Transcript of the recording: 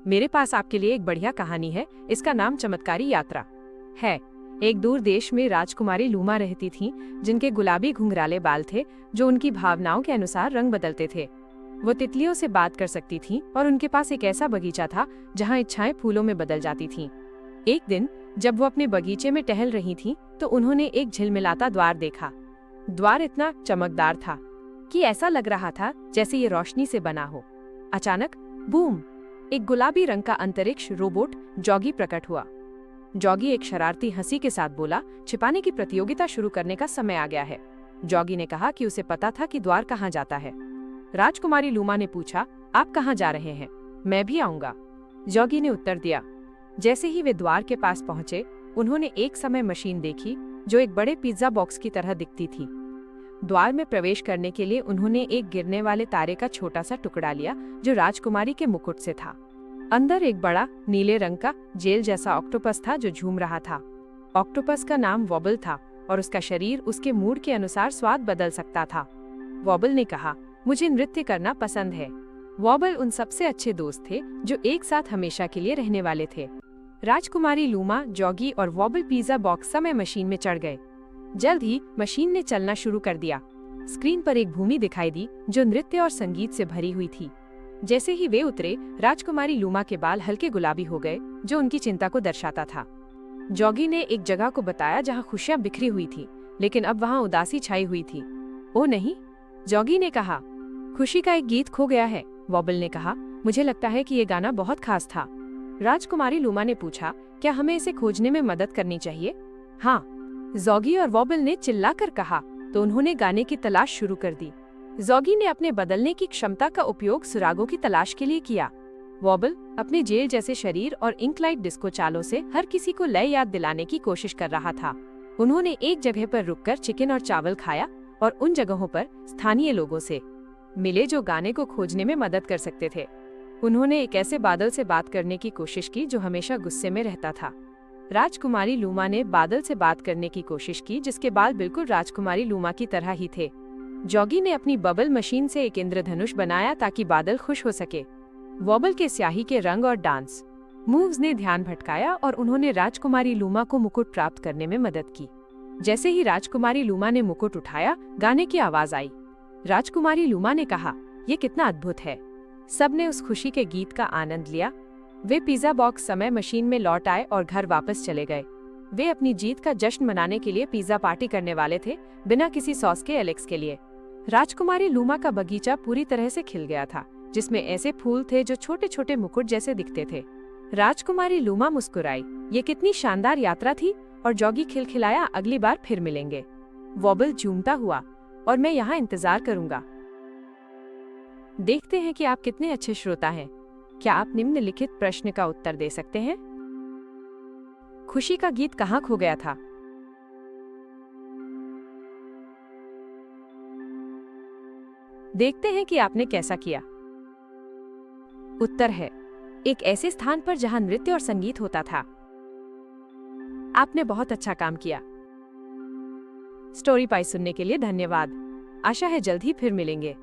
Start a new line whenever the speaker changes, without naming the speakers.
मेरे पास आपके लिए एक बढ़िया कहानी है। इसका नाम चमत्कारी यात्रा है। एक दूर देश में राजकुमारी लूमा रहती थीं, जिनके गुलाबी घुंघराले बाल थे जो उनकी भावनाओं के अनुसार रंग बदलते थे। वो तितलियों से बात कर सकती थीं और उनके पास एक ऐसा बगीचा था जहाँ इच्छाएं फूलों में बदल जाती थीं। एक दिन जब वो अपने बगीचे में टहल रही थीं, तो उन्होंने एक झिलमिलाता द्वार देखा। द्वार इतना चमकदार था कि ऐसा लग रहा था जैसे ये रोशनी से बना हो। अचानक बूम, एक गुलाबी रंग का अंतरिक्ष रोबोट जॉगी प्रकट हुआ। जॉगी एक शरारती हंसी के साथ बोला, छिपाने की प्रतियोगिता शुरू करने का समय आ गया है। जॉगी ने कहा कि उसे पता था कि द्वार कहाँ जाता है। राजकुमारी लूमा ने पूछा, आप कहाँ जा रहे हैं? मैं भी आऊंगा, जॉगी ने उत्तर दिया। जैसे ही वे द्वार के पास पहुंचे, उन्होंने एक समय मशीन देखी जो एक बड़े पिज्जा बॉक्स की तरह दिखती थी। द्वार में प्रवेश करने के लिए उन्होंने एक गिरने वाले तारे का छोटा सा टुकड़ा लिया जो राजकुमारी के मुकुट से था। अंदर एक बड़ा नीले रंग का जेल जैसा ऑक्टोपस था जो झूम रहा था। ऑक्टोपस का नाम वॉबल था और उसका शरीर उसके मूड के अनुसार स्वाद बदल सकता था। वॉबल ने कहा, मुझे नृत्य करना पसंद है। वॉबल उन सबसे अच्छे दोस्त थे जो एक साथ हमेशा के लिए रहने वाले थे। राजकुमारी लूमा, जॉगी और वॉबल पिज्जा बॉक्स समय मशीन में चढ़ गए। जल्द ही मशीन ने चलना शुरू कर दिया। स्क्रीन पर एक भूमि दिखाई दी जो नृत्य और संगीत से भरी हुई थी। जैसे ही वे उतरे, राजकुमारी लूमा के बाल हल्के गुलाबी हो गए, जो उनकी चिंता को दर्शाता था। जॉगी ने एक जगह को बताया जहां खुशियां बिखरी हुई थी, लेकिन अब वहां उदासी छाई हुई थी। ओ नहीं, जॉगी ने कहा, खुशी का एक गीत खो गया है। वॉबल ने कहा, मुझे लगता है कि ये गाना बहुत खास था। राजकुमारी लूमा ने पूछा, क्या हमें इसे खोजने में मदद करनी चाहिए? हाँ, जॉगी और वॉबल ने चिल्लाकर कहा, तो उन्होंने गाने की तलाश शुरू कर दी। जॉगी ने अपने बदलने की क्षमता का उपयोग सुरागों की तलाश के लिए किया। वॉबल अपने जेल जैसे शरीर और इंकलाइट डिस्को चालों से हर किसी को लय याद दिलाने की कोशिश कर रहा था। उन्होंने एक जगह पर रुककर चिकन और चावल खाया और उन जगहों पर स्थानीय लोगों से मिले जो गाने को खोजने में मदद कर सकते थे। उन्होंने एक ऐसे बादल से बात करने की कोशिश की जो हमेशा गुस्से में रहता था। राजकुमारी लूमा ने बादल से बात करने की कोशिश की जिसके बाल बिल्कुल राजकुमारी लूमा की तरह ही थे। जॉगी ने अपनी बबल मशीन से एक इंद्रधनुष बनाया ताकि बादल खुश हो सके। वॉबल के स्याही के रंग और डांस मूव्स ने ध्यान भटकाया और उन्होंने राजकुमारी लूमा को मुकुट प्राप्त करने में मदद की। जैसे ही राजकुमारी लूमा ने मुकुट उठाया, गाने की आवाज आई। राजकुमारी लूमा ने कहा, ये कितना अद्भुत है। सबने उस खुशी के गीत का आनंद लिया। वे पिज्जा बॉक्स समय मशीन में लौट आए और घर वापस चले गए। वे अपनी जीत का जश्न मनाने के लिए पिज्जा पार्टी करने वाले थे, बिना किसी सॉस के एलेक्स के लिए। राजकुमारी लूमा का बगीचा पूरी तरह से खिल गया था, जिसमें ऐसे फूल थे जो छोटे छोटे मुकुट जैसे दिखते थे। राजकुमारी लूमा मुस्कुराई, ये कितनी शानदार यात्रा थी। और जॉगी खिलखिलाया, अगली बार फिर मिलेंगे। वॉबल झूमता हुआ, और मैं यहाँ इंतजार करूंगा। देखते हैं कि आप कितने अच्छे श्रोता हैं। क्या आप निम्नलिखित प्रश्न का उत्तर दे सकते हैं? खुशी का गीत कहाँ खो गया था? देखते हैं कि आपने कैसा किया। उत्तर है, एक ऐसे स्थान पर जहां नृत्य और संगीत होता था। आपने बहुत अच्छा काम किया। स्टोरी पाई सुनने के लिए धन्यवाद। आशा है जल्द ही फिर मिलेंगे।